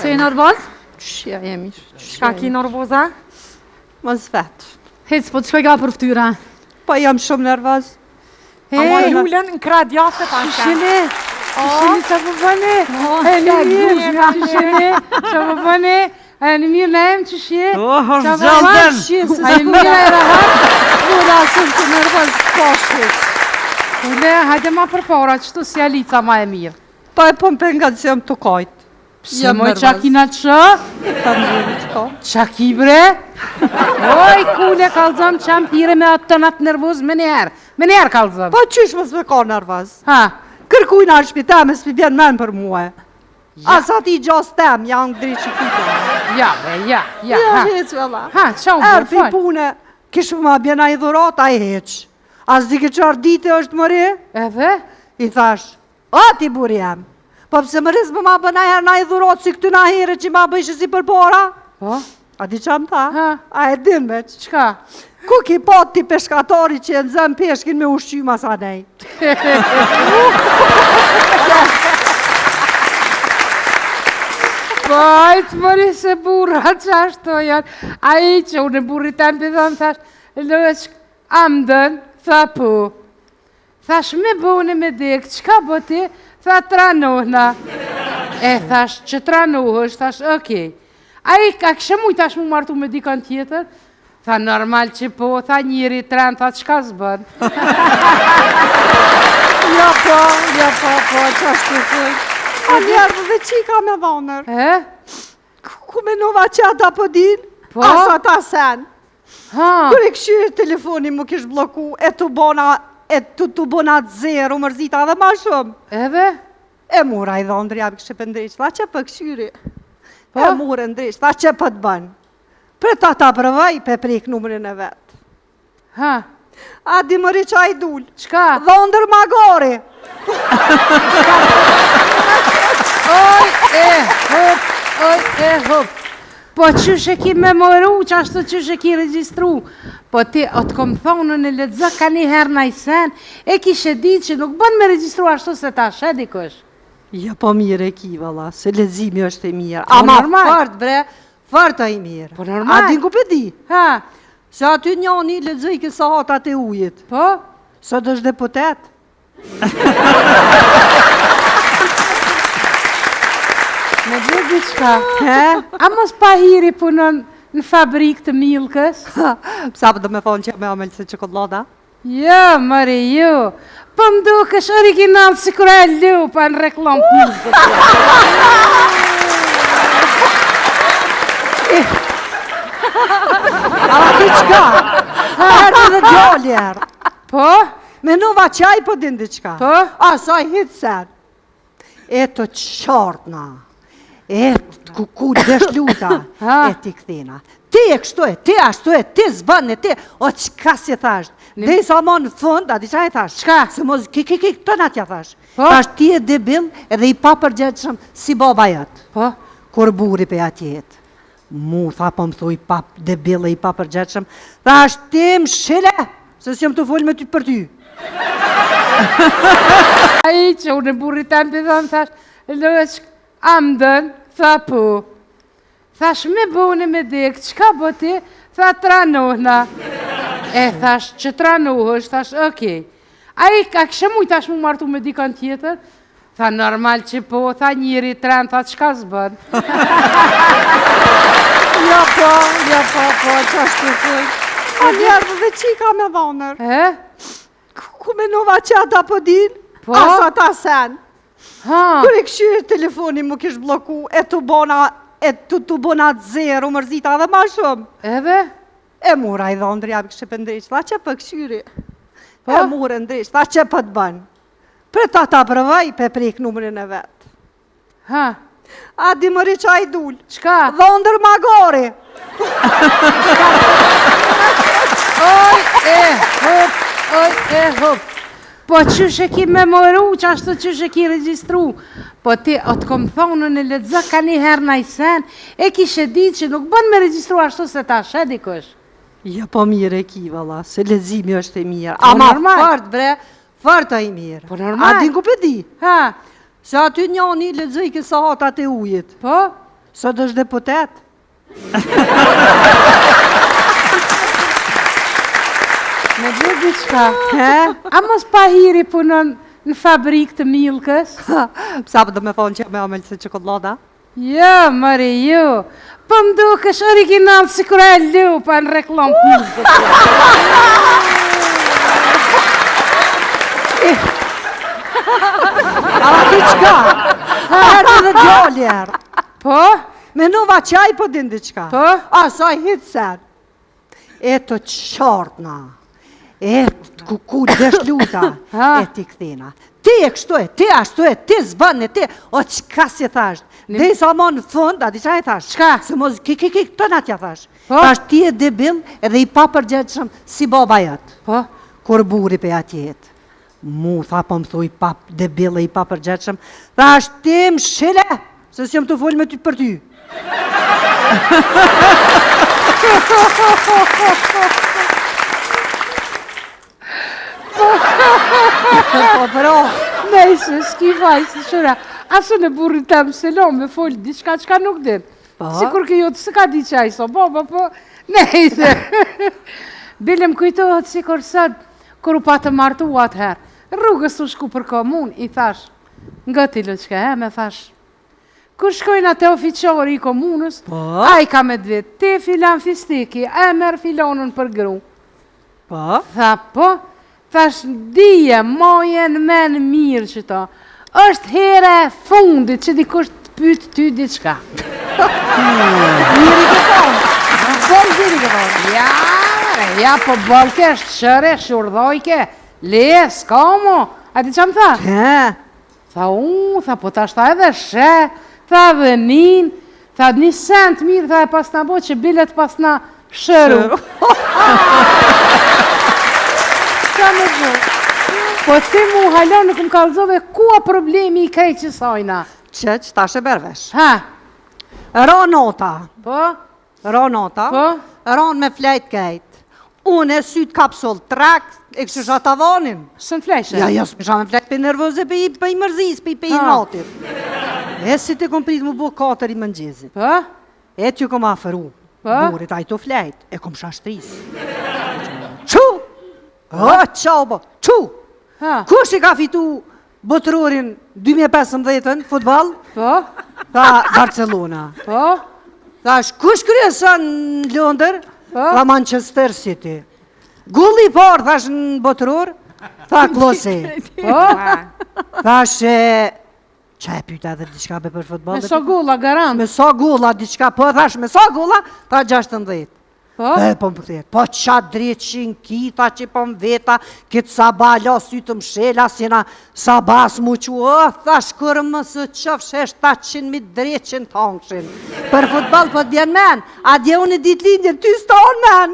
Pse e nervoz? Qëshja jemi. Shka ki nervoza? Mos vetë. Hec, po të shkoj ka për ftyra? Po jam shumë nervoz. Ama lullën në krad jastë të ashka. Shini që po bëni? E në mirë, shini, që po bëni? E në mirë në emë që shie? është gjallëtën! A në mirë e rahat? Mura shumë të nervoz poshit. Ule, hajde ma për para, qëtu si Alica ma e mirë. Po e po më pengat që jam të kajtë. Pse moj qakina të shë? Ta në mirë të ko. Qaki bre? Oj, kule kalzëm që jam pire me atë të natë nervoz me njerë kalzëm. Po qysh mos me ka nervoz? Ha? Kërkujna në shpitame s'pi vjen men për muhe. Asa ti gjas tem, janë drejt që kujta. Ja, bre, ja, Ja, ha. heq, valla. Ha, qa u bërë, Erë pune, kishë ma bjena i dhurat, a i heq. As di ke qarë dite është mëri? Edhe? I thash, o ti buri jam. Po pëse më rizë më ma bëna herë na i dhurat si këtu na herë që ma bëjshë si për para? Po? A di që më tha? Ha. A e din veç. Qka? Ku ki pat ti peshkatari që e nëzëm peshkin me ushqyma sa nej? Po, ajtë mëri se burra që ashtu janë. A i që unë e burri të më pëdhëm, thash, lësh, amdën, tha po. Thash, me bëne me dekë, qka bo ti? Tha, tranohna. E thash, që tranohësh, thash, okej. A i ka kështë mujtë tash mu martu me dikën tjetër? Tha, normal që po, tha njëri tren, tha, qka zbën? Ja po, që ashtu të. A njerë dhe qika me dhonër. E? Ku me nova që ata po din? Po? Asa ta sen. Ha? Kër e këshirë telefoni më kish bloku, e të bona zero, mërzita dhe ma shumë. Edhe? E mura i dhondër, jam kështë pëndreq, tha që për këshyri. Po? E mura ndreq, tha që për të banë. Për ta përvaj, pe prek numërin e vetë. Ha? A di mëri qa i dull. Qka? Dhondër magari. Oj, hop. Po qysh e ki memoru, që ashtu qysh e ki registru. Po ti, o të kom thonë në ledzë ka një herë na i sen, e kishe ditë që nuk bën me registru ashtu se ta shed i kësh. Ja, po mire e ki, valla, se ledzimi është e mirë. Po, Ama normal. fart, bre, fart a i mirë. Po, normal. A din ku pe di? Ha? Se aty njani ledzoj kësa hatat e ujit. Po? Sot është deputet. Me dhe diçka. He? A mos pa hiri punon në fabrik të milkës? Psa për dhe me thonë që me amel se qokolada? Jo, mëri, jo. Po më duke është original si kura e lupa në reklam të milkës. A diqka? Herë dhe gjalljerë. Po? Menova qaj po din diqka. Po? A sa i hitë sen. E të qartna. E të ku desh luta. Ha. E ti këthina. Ti e kështu e, ti ashtu e, ti zbën e ti. O qka si thash? Dhe i sa ma në fund, a di qa i thash? Qka? Se mos, këto na tja thash. Po? Thash ti e debil edhe i papërgjetshëm si baba jetë. Po? Kur buri pe atjet. Mu, tha po më thuj pap debil e i papërgjetshëm. Thash ti më shile, se si jam të full me ty për ty. A i që unë e burri të më pëdhëm, thash, lësh, amdën, tha po. Thash, me bëne me dekë, qka bo ti? Tha, tranohna. E thash, që tranohësh, thash, okej. A i ka kështë mujtë tash mu martu me dikën tjetër? Tha, normal që po, tha njëri tren, tha, qka zbën? Ja po, që ashtu të. A njerë dhe qika me dhonër. E? Ku me nova që ata po din? Po? Asa ta sen. Ha? Kër e këshirë telefoni më kish bloku, e të bona zero, mërzita dhe ma shumë. Edhe? E mura i dhondër, jam kështë pëndreq, tha që për këshyri. Po? E mura ndreq, tha që për të banë. Për ta përvaj, pe prek numërin e vetë. Ha? A di mëri qa i dull. Qka? Dhondër magari. Oj, hop. Po qysh e ki memoru, që ashtu qysh e ki registru. Po ti, o të kom thonë në ledzë ka një herë na i sen, e kishe ditë që nuk bën me registru ashtu se ta shed i kësh. Ja, po mire e ki, valla, se ledzimi është e mirë. Po, Ama normal. fart, bre, fart a i mirë. Po, normal. A din ku pe di? Ha? Se aty njani ledzoj kësa hatat e ujit. Po? Sot është deputet. Me dhe diçka. He? A mos pa hiri punon në fabrikë të milkës? Psa për do me thonë që me amel se qokolada? Jo, mëri, jo. Po më dukesh original si kur e lupa në reklam të milkës. Ala diçka. Herë dhe gjoljer. Po? Menuva qaj po din diçka. Po? Asaj hitë sen. E të qartna. E ku desh luta. Ha. E ti këthina. Ti e kështu e, ti ashtu e, ti zbën e ti. O qka si thash? Dhe i sa ma në fund, a di qa e thash? Qka? Se mos këtë në atja thash. Po? Thash ti e debil edhe i pa përgjegjshëm si baba jetë. Po? Kur buri pe atjet. Mu, tha po më thuj pap debil e i pa përgjegjshëm. Thash ti më shile, se si jam të folë me ty për ty. Po bro. Nejse, s'ki vaj, si shura. Asë në burri tem se lo me folë diçka qka nuk din. Po? Sikur kjo jotë s'ka di qaj, so, po, nejse. Bile më kujtohet si kur sët, kur u pa të martu atëherë. Rrugës u shku për komun, i thash, nga ti lëqke, me thash. Kur shkojnë atë ofiqori i komunës, Po? a i ka me dvetë, ti filan fistiki, e merë filonën për gru. Po? Tha, po, thash, dije, mojen men mirë që to, është here e fundit që dikush të pytë ty diçka. Njëri ke thonë. Bol njëri ke thonë. Ja, ja, po bolke, shqëre, shurdojke, le, s'ka mo. A ti që më tha? He? Tha, tha, po ta shta edhe she, tha dhe nin, tha një sent mirë, tha e pas na bo që bilet pas na shëru. Qa me bo? Po ti mu halon nuk më kalzove, ku a problemi i krejt që sajna? Që tash e bervesh. Ha? Ro nota. Po? Ro nota. Po? Ron me flejt kejt. Unë e syt kapsull trak, e kështë shë tavonin. Sën fleshe? Ja, s'me shë me flejt për nervoze, për i mërzis, për i natit. E si të kom prit mu bu 4 i mëngjezit. Po? E t'ju kom aferu. Po? Burit, a i të flejt, e kom shashtris. Qu! O, qau bo, qu! Ha? Kush i ka fitu botërurin 2015 futbol? Po? Tha Barcelona. Po? Thash, kush kryeson në Londër? Po? Tha Manchester City. Gulli i parë, thash në botërur? Tha Klose. Po? Thash, qa e pyta edhe diçka be për futbol? Me so gulla, garant. Me so gulla diçka, po thash, me so gulla? Tha 16. Po? Po më përthet, po qa dreqin kita që po më veta, këtë sabah la sy të mshela, si na sabah s'mu që, thash kërë më së qëfsh 700.000 dreqin të hangshin. Për futbol po t'bjen men, a dje unë e ditë lindjen, ty s'ta onë men.